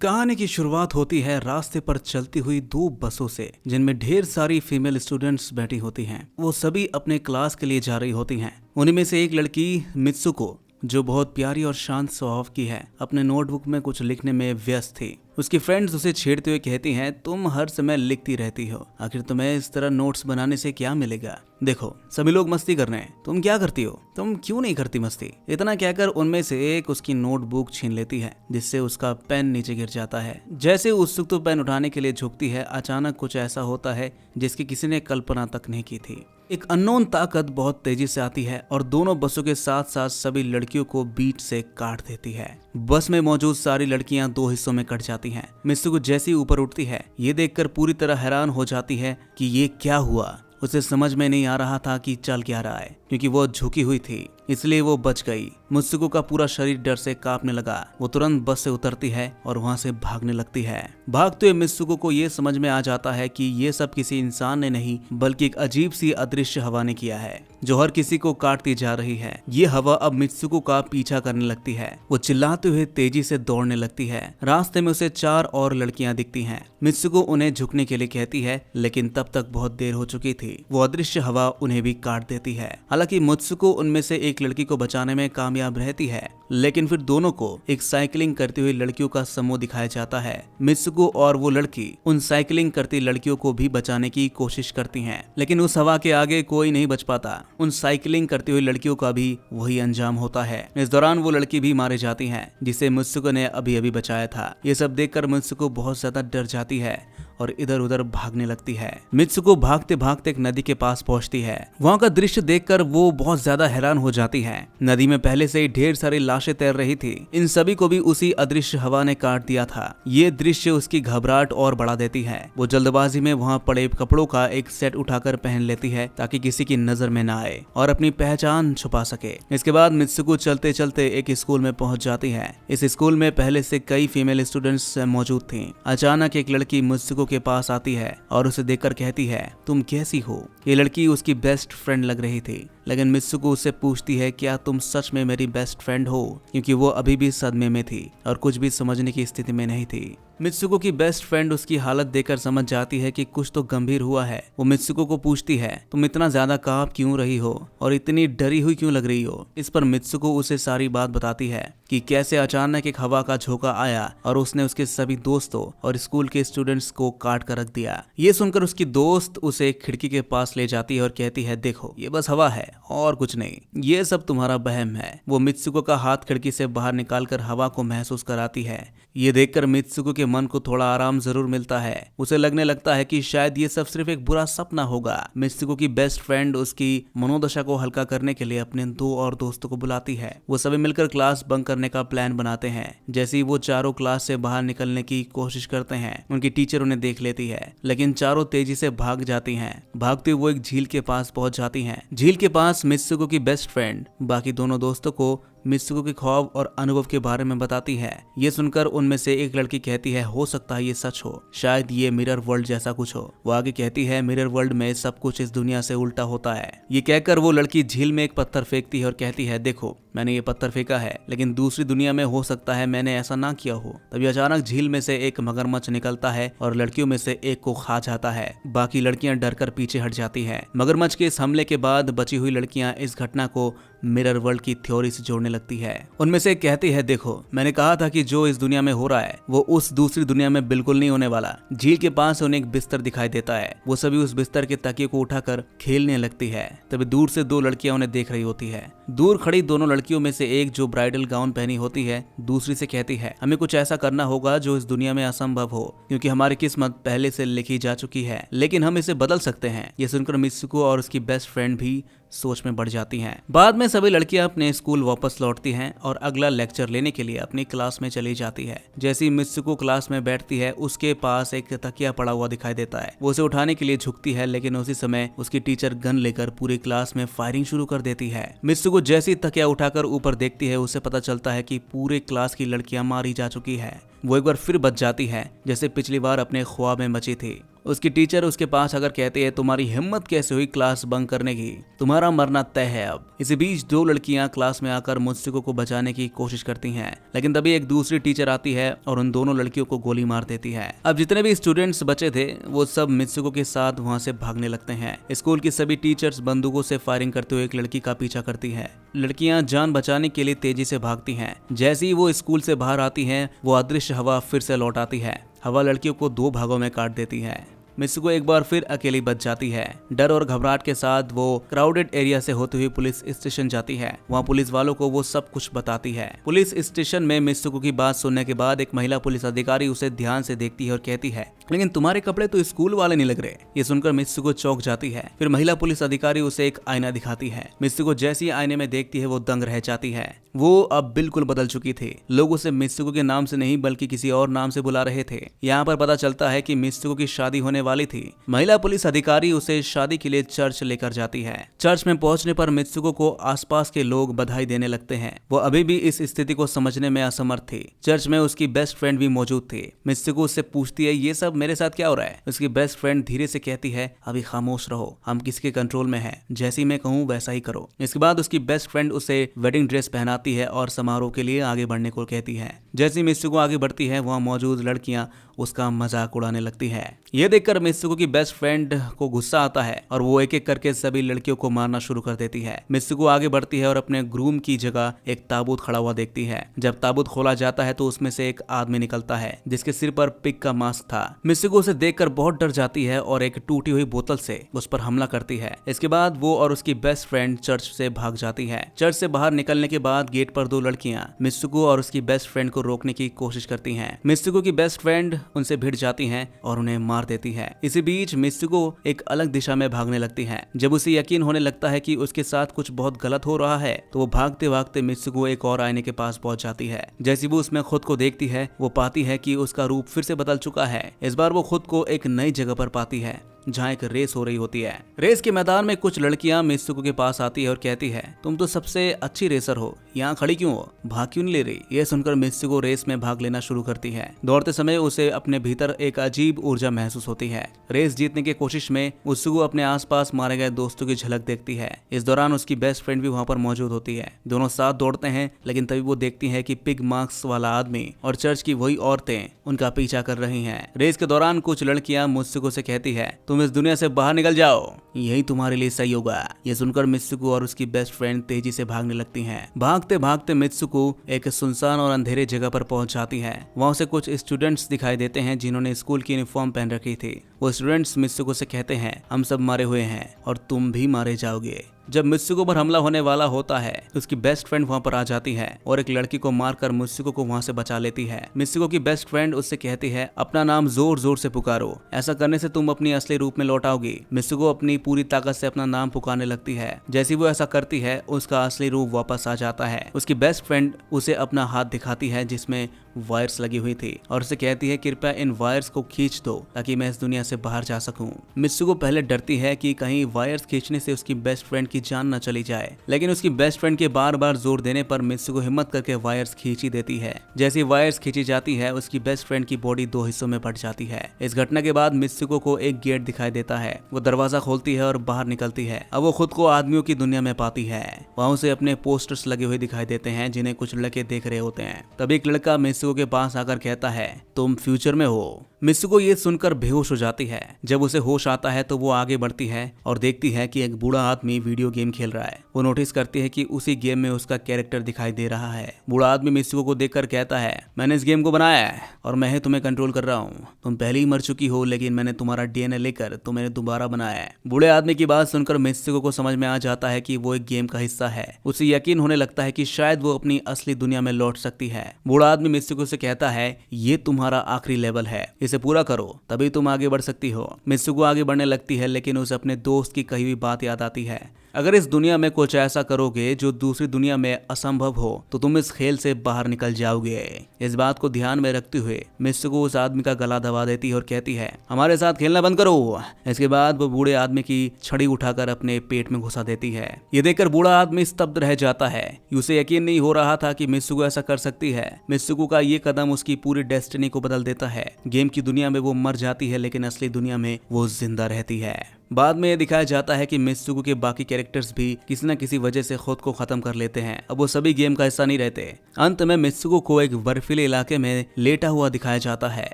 कहानी की शुरुआत होती है रास्ते पर चलती हुई दो बसों से, जिनमें ढेर सारी फीमेल स्टूडेंट्स बैठी होती हैं। वो सभी अपने क्लास के लिए जा रही होती हैं। उन्हीं में से एक लड़की मित्सुको, जो बहुत प्यारी और शांत स्वभाव की है, अपने नोटबुक में कुछ लिखने में व्यस्त थी। उसकी फ्रेंड्स उसे छेड़ते हुए कहती हैं, तुम हर समय लिखती रहती हो, आखिर तुम्हें इस तरह नोट्स बनाने से क्या मिलेगा? देखो, सभी लोग मस्ती कर रहे हैं, तुम क्या करती हो? तुम क्यों नहीं करती मस्ती? इतना कहकर उनमें से एक उसकी नोटबुक छीन लेती है, जिससे उसका पेन नीचे गिर जाता है। जैसे उत्सुक तो पेन उठाने के लिए झुकती है, अचानक कुछ ऐसा होता है जिसकी किसी ने कल्पना तक नहीं की थी। एक अननोन ताकत बहुत तेजी से आती है और दोनों बसों के साथ साथ सभी लड़कियों को बीच से काट देती है। बस में मौजूद सारी लड़कियां दो हिस्सों में कट जाती हैं। मित्सुको जैसी ऊपर उठती है, ये देखकर पूरी तरह हैरान हो जाती है कि ये क्या हुआ। उसे समझ में नहीं आ रहा था कि चल क्या रहा है, क्योंकि वो झुकी हुई थी, इसलिए वो बच गई। मित्सुको का पूरा शरीर डर से कांपने लगा। वो तुरंत बस से उतरती है और वहां से भागने लगती है। भागते हुए मित्सुको को ये समझ में आ जाता है कि ये सब किसी इंसान ने नहीं, बल्कि एक अजीब सी अदृश्य हवा ने किया है, जो हर किसी को काटती जा रही है। ये हवा अब मित्सुको का पीछा करने लगती है। वो चिल्लाते हुए तेजी से दौड़ने लगती है। रास्ते में उसे 4 और लड़कियां दिखती हैं। मित्सुको उन्हें झुकने के लिए कहती है, लेकिन तब तक बहुत देर हो चुकी थी। वो अदृश्य हवा उन्हें भी काट देती है। हालांकि मित्सुको उनमें से एक लड़की को बचाने में कामयाब रहती है, लेकिन फिर दोनों को एक साइकिलिंग करती हुई लड़कियों का समूह दिखाया जाता है। मित्सुको और वो लड़की उन साइकिलिंग करती लड़कियों को भी बचाने की कोशिश करती हैं, लेकिन उस हवा के आगे कोई नहीं बच पाता। उन साइकिलिंग करती हुई लड़कियों का भी वही अंजाम होता है। इस दौरान वो लड़की भी मारी जाती है, जिसे मित्सुको ने अभी अभी बचाया था। ये सब देखकर मित्सुको बहुत ज्यादा डर जाती है और इधर उधर भागने लगती है। मित्सुको भागते भागते एक नदी के पास पहुंचती है। वहां का दृश्य देखकर वो बहुत ज्यादा हैरान हो जाती है। नदी में पहले से ही ढेर सारी लाशें तैर रही थी। इन सभी को भी उसी अदृश्य हवा ने काट दिया था। ये दृश्य उसकी घबराहट और बढ़ा देती है। वो जल्दबाजी में वहां पड़े कपड़ों का एक सेट उठाकर पहन लेती है, ताकि किसी की नजर में न आए और अपनी पहचान छुपा सके। इसके बाद मित्सुको चलते चलते एक स्कूल में पहुंच जाती है। इस स्कूल में पहले से कई फीमेल स्टूडेंट्स मौजूद थी। अचानक एक लड़की मित्सुको के पास आती है और उसे देखकर कहती है, तुम कैसी हो? ये लड़की उसकी बेस्ट फ्रेंड लग रही थी, लेकिन मित्सुको उससे पूछती है, क्या तुम सच में मेरी बेस्ट फ्रेंड हो? क्योंकि वो अभी भी सदमे में थी और कुछ भी समझने की स्थिति में नहीं थी। मित्सुको की बेस्ट फ्रेंड उसकी हालत देखकर समझ जाती है कि कुछ तो गंभीर हुआ है। वो मित्सुको को पूछती है, तुम इतना ज्यादा कांप क्यों रही हो और इतनी डरी हुई क्यों लग रही हो? इस पर मित्सुको उसे सारी बात बताती है कि कैसे अचानक एक हवा का झोंका आया और उसने उसके सभी दोस्तों और स्कूल के स्टूडेंट्स को काट कर रख दिया। ये सुनकर उसकी दोस्त उसे खिड़की के पास ले जाती है और कहती है, देखो, ये बस हवा है और कुछ नहीं, ये सब तुम्हारा वहम है। वो मित्सुको का हाथ खिड़की से बाहर निकालकर हवा को महसूस कराती है। ये देखकर मित्सुको के मन को थोड़ा आराम जरूर मिलता है। उसे लगने लगता है कि शायद ये सब सिर्फ एक बुरा सपना होगा। मित्सुको की बेस्ट फ्रेंड उसकी मनोदशा को हल्का करने के लिए अपने 2 और दोस्तों को बुलाती है। वो सभी मिलकर क्लास बंक करने का प्लान बनाते हैं। जैसे ही वो चारों क्लास से बाहर निकलने की कोशिश करते हैं, उनकी टीचर उन्हें देख लेती है, लेकिन चारों तेजी से भाग जाती हैं। भागते हुए वो एक झील के पास पहुंच जाती हैं। झील के पास मित्सुको की बेस्ट फ्रेंड बाकी दोनों दोस्तों को मित्सुको के ख्वाब और अनुभव के बारे में बताती है। ये सुनकर उनमें से एक लड़की कहती है, हो सकता है ये सच हो, शायद ये मिरर वर्ल्ड जैसा कुछ हो। वो आगे कहती है, मिरर वर्ल्ड में सब कुछ इस दुनिया से उल्टा होता है। ये कहकर वो लड़की झील में एक पत्थर फेंकती है और कहती है, देखो, मैंने ये पत्थर फेंका है, लेकिन दूसरी दुनिया में हो सकता है मैंने ऐसा ना किया हो। तभी अचानक झील में से एक मगरमच्छ निकलता है और लड़कियों में से एक को खा जाता है। बाकी लड़कियां डरकर पीछे हट जाती हैं। मगरमच्छ के इस हमले के बाद बची हुई लड़कियां इस घटना को मिरर वर्ल्ड की थ्योरी से जोड़ने लगती है। उनमें से एक कहती है, देखो, मैंने कहा था कि जो इस दुनिया में हो रहा है वो उस दूसरी दुनिया में बिल्कुल नहीं होने वाला। झील के पास उन्हें एक बिस्तर दिखाई देता है। वो सभी उस बिस्तर के तकिए को उठाकर खेलने लगती है। तभी दूर से 2 लड़कियां उन्हें देख रही होती है। दूर खड़ी दोनों लड़कियों में से एक, जो ब्राइडल गाउन पहनी होती है, दूसरी से कहती है, हमें कुछ ऐसा करना होगा जो इस दुनिया में असंभव हो, क्योंकि हमारी किस्मत पहले से लिखी जा चुकी है, लेकिन हम इसे बदल सकते हैं। ये सुनकर मित्सुको और उसकी बेस्ट फ्रेंड भी सोच में बढ़ जाती हैं। बाद में सभी लड़कियां अपने स्कूल वापस लौटती हैं और अगला लेक्चर लेने के लिए अपनी क्लास में चली जाती है। जैसे ही मित्सुको क्लास में बैठती है, उसके पास एक तकिया पड़ा हुआ दिखाई देता है। वो उसे उठाने के लिए झुकती है, लेकिन उसी समय उसकी टीचर गन लेकर पूरी क्लास में फायरिंग शुरू कर देती है। मित्सुको जैसी तकिया उठाकर ऊपर देखती है, उसे पता चलता है कि पूरे क्लास की लड़कियां मारी जा चुकी है। वो एक बार फिर बच जाती है जैसे पिछली बार अपने ख्वाब में बची थी। उसकी टीचर उसके पास आकर कहती है, तुम्हारी हिम्मत कैसे हुई क्लास बंक करने की, तुम्हारा मरना तय है अब। इसी बीच दो लड़कियां क्लास में आकर मित्सुको को बचाने की कोशिश करती हैं, लेकिन तभी एक दूसरी टीचर आती है और उन दोनों लड़कियों को गोली मार देती है। अब जितने भी स्टूडेंट्स बचे थे वो सब मित्सुको के साथ वहां से भागने लगते हैं। स्कूल की सभी टीचर्स बंदूकों से फायरिंग करते हुए एक लड़की का पीछा करती है। लड़कियां जान बचाने के लिए तेजी से भागती हैं। जैसे ही वो स्कूल से बाहर आती हैं, वो अदृश्य हवा फिर से लौट आती है। हवा लड़कियों को दो भागों में काट देती है। मित्सुको एक बार फिर अकेली बच जाती है। डर और घबराहट के साथ वो क्राउडेड एरिया से होते हुए पुलिस स्टेशन जाती है। वहाँ पुलिस वालों को वो सब कुछ बताती है। पुलिस स्टेशन में मित्सुको की बात सुनने के बाद एक महिला पुलिस अधिकारी उसे ध्यान से देखती है और कहती है, लेकिन तुम्हारे कपड़े तो स्कूल वाले नहीं लग रहे। ये सुनकर मित्सुको चौंक जाती है। फिर महिला पुलिस अधिकारी उसे एक आईना दिखाती है। मित्सुको जैसे ही आईने में देखती है वो दंग रह जाती है। वो अब बिल्कुल बदल चुकी थी। लोग उसे मित्सुको के नाम से नहीं बल्कि किसी और नाम से बुला रहे थे। यहाँ पर पता चलता है कि मित्सुको की शादी होने वाली थी। महिला पुलिस अधिकारी उसे शादी के लिए चर्च लेकर जाती है। चर्च में पहुंचने पर मित्सुको को आसपास के लोग बधाई देने लगते हैं। वो अभी भी इस स्थिति को समझने में असमर्थ थी। चर्च में उसकी बेस्ट फ्रेंड भी मौजूद थी। मित्सुको उससे पूछती है, ये सब मेरे साथ क्या हो रहा है। उसकी बेस्ट फ्रेंड धीरे से कहती है, अभी खामोश रहो, हम किसके कंट्रोल में हैं, जैसी मैं कहूँ वैसा ही करो। इसके बाद उसकी बेस्ट फ्रेंड उसे वेडिंग ड्रेस पहनाती है और समारोह के लिए आगे बढ़ने को कहती है। जैसी मित्सुको आगे बढ़ती है, वहाँ मौजूद लड़कियां उसका मजाक उड़ाने लगती है। यह देखकर मित्सुको की बेस्ट फ्रेंड को गुस्सा आता है और वो एक एक करके सभी लड़कियों को मारना शुरू कर देती है। मित्सुको आगे बढ़ती है और अपने ग्रूम की जगह एक ताबूत खड़ा हुआ देखती है। जब ताबूत खोला जाता है तो उसमें से एक आदमी निकलता है जिसके सिर पर पिग का मास्क था। मित्सुको उसे देखकर बहुत डर जाती है और एक टूटी हुई बोतल से उस पर हमला करती है। इसके बाद वो और उसकी बेस्ट फ्रेंड चर्च से भाग जाती है। चर्च से बाहर निकलने के बाद गेट पर दो लड़कियां मित्सुको और उसकी बेस्ट फ्रेंड को रोकने की कोशिश करती हैं। मित्सुको की बेस्ट फ्रेंड उनसे भिड़ जाती हैं और उन्हें मार देती है। इसी बीच मित्सुको एक अलग दिशा में भागने लगती है। जब उसे यकीन होने लगता है कि उसके साथ कुछ बहुत गलत हो रहा है तो वो भागते भागते मित्सुको एक और आईने के पास पहुंच जाती है। जैसे वो उसमें खुद को देखती है, वो पाती है कि उसका रूप फिर से बदल चुका है। इस बार वो खुद को एक नई जगह पर पाती है जहाँ एक रेस हो रही होती है। रेस के मैदान में कुछ लड़कियां मित्सुको के पास आती है और कहती है, तुम तो सबसे अच्छी रेसर हो, यहाँ खड़ी क्यों हो, भाग क्यों नहीं ले रही। यह सुनकर मित्सुको रेस में भाग लेना शुरू करती है। दौड़ते समय उसे अपने भीतर एक अजीब ऊर्जा महसूस होती है। रेस जीतने की कोशिश में मित्सुको अपने आसपास मारे गए दोस्तों की झलक देखती है। इस दौरान उसकी बेस्ट फ्रेंड भी वहाँ पर मौजूद होती है। दोनों साथ दौड़ते हैं, लेकिन तभी वो देखती है कि पिग मास्क वाला आदमी और चर्च की वही औरतें उनका पीछा कर रही हैं। रेस के दौरान कुछ लड़कियां मित्सुको से कहती है, तुम इस दुनिया से बाहर निकल जाओ, यही तुम्हारे लिए सही होगा। ये सुनकर मित्सुको और उसकी बेस्ट फ्रेंड तेजी से भागने लगती हैं। भागते भागते मित्सुको एक सुनसान और अंधेरे जगह पर पहुंच जाती है। वहां से कुछ स्टूडेंट्स दिखाई देते हैं जिन्होंने स्कूल की यूनिफॉर्म पहन रखी थी। वो स्टूडेंट्स मित्सुको से कहते हैं, हम सब मारे हुए हैं और तुम भी मारे जाओगे। जब मित्सुको पर हमला होने वाला होता है तो उसकी बेस्ट फ्रेंड वहां पर आ जाती है और एक लड़की को मारकर मित्सुको को वहां से बचा लेती है। मित्सुको की बेस्ट फ्रेंड उससे कहती है, अपना नाम जोर जोर से पुकारो, ऐसा करने से तुम अपनी असली रूप में लौट आओगी। मित्सुको अपनी पूरी ताकत से अपना नाम पुकारने लगती है। जैसे वो ऐसा करती है, उसका असली रूप वापस आ जाता है। उसकी बेस्ट फ्रेंड उसे अपना हाथ दिखाती है जिसमें वायर्स लगी हुई थी और उसे कहती है, कृपया इन वायर्स को खींच दो ताकि मैं इस दुनिया से बाहर जा सकूं। मित्सुको पहले डरती है कि कहीं वायर्स खींचने से उसकी बेस्ट फ्रेंड की जान न चली जाए, लेकिन उसकी बेस्ट फ्रेंड के बार बार जोर देने पर मित्सुको हिम्मत करके वायर्स खींची देती है। जैसी वायर्स खींची जाती है, उसकी बेस्ट फ्रेंड की बॉडी दो हिस्सों में बट जाती है। इस घटना के बाद मित्सुको को एक गेट दिखाई देता है। वो दरवाजा खोलती है और बाहर निकलती है। अब वो खुद को आदमियों की दुनिया में पाती है। वहाँ उसे अपने पोस्टर्स लगे हुए दिखाई देते हैं जिन्हें कुछ लड़के देख रहे होते हैं। तभी एक लड़का मित्सुको के पास आकर कहता है, तुम फ्यूचर में हो। मित्सुको ये सुनकर बेहोश हो जाती है। जब उसे होश आता है तो वो आगे बढ़ती है और देखती है कि एक बूढ़ा आदमी वीडियो गेम खेल रहा है। वो नोटिस करती है कि उसी गेम में उसका कैरेक्टर दिखाई दे रहा है। बूढ़ा आदमी मित्सुको को देखकर कहता है, मैंने इस गेम को बनाया है और मैं ही तुम्हें कंट्रोल कर रहा हूँ। तुम पहले ही मर चुकी हो, लेकिन मैंने तुम्हारा डीएनए लेकर तुम्हें दोबारा बनाया है। बूढ़े आदमी की बात सुनकर मित्सुको को समझ में आ जाता है कि वो एक गेम का हिस्सा है। उसे यकीन होने लगता है कि शायद वो अपनी असली दुनिया में लौट सकती है। बूढ़ा आदमी मित्सुको से कहता है, ये तुम्हारा आखिरी लेवल है, इसे पूरा करो तभी तुम आगे बढ़ सकती हो। मित्सुको आगे बढ़ने लगती है, लेकिन उसे अपने दोस्त की कही हुई बात याद आती है। अगर इस दुनिया में कुछ ऐसा करोगे जो दूसरी दुनिया में असंभव हो तो तुम इस खेल से बाहर निकल जाओगे। इस बात को ध्यान में रखते हुए मित्सुको उस आदमी का गला दबा देती है और कहती है हमारे साथ खेलना बंद करो। इसके बाद वो बूढ़े आदमी की छड़ी उठाकर अपने पेट में घुसा देती है। ये देखकर बूढ़ा आदमी स्तब्ध रह जाता है। उसे यकीन नहीं हो रहा था कि मित्सुको ऐसा कर सकती है। मित्सुको का ये कदम उसकी पूरी डेस्टिनी को बदल देता है। गेम की दुनिया में वो मर जाती है लेकिन असली दुनिया में वो जिंदा रहती है। बाद में यह दिखाया जाता है कि मित्सुको के बाकी कैरेक्टर्स भी किसी न किसी वजह से खुद को खत्म कर लेते हैं। अब वो सभी गेम का हिस्सा नहीं रहते। अंत में मित्सुको को एक बर्फीले इलाके में लेटा हुआ दिखाया जाता है।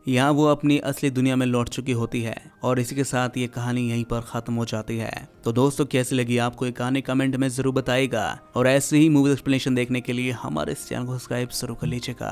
यहाँ वो अपनी असली दुनिया में लौट चुकी होती है और इसी के साथ ये कहानी यहीं पर खत्म हो जाती है। तो दोस्तों कैसी लगी आपको ये कहानी कमेंट में जरूर बताइएगा और ऐसे ही मूवी एक्सप्लेनेशन देखने के लिए हमारे इस चैनल को सब्सक्राइब जरूर कर लीजिएगा।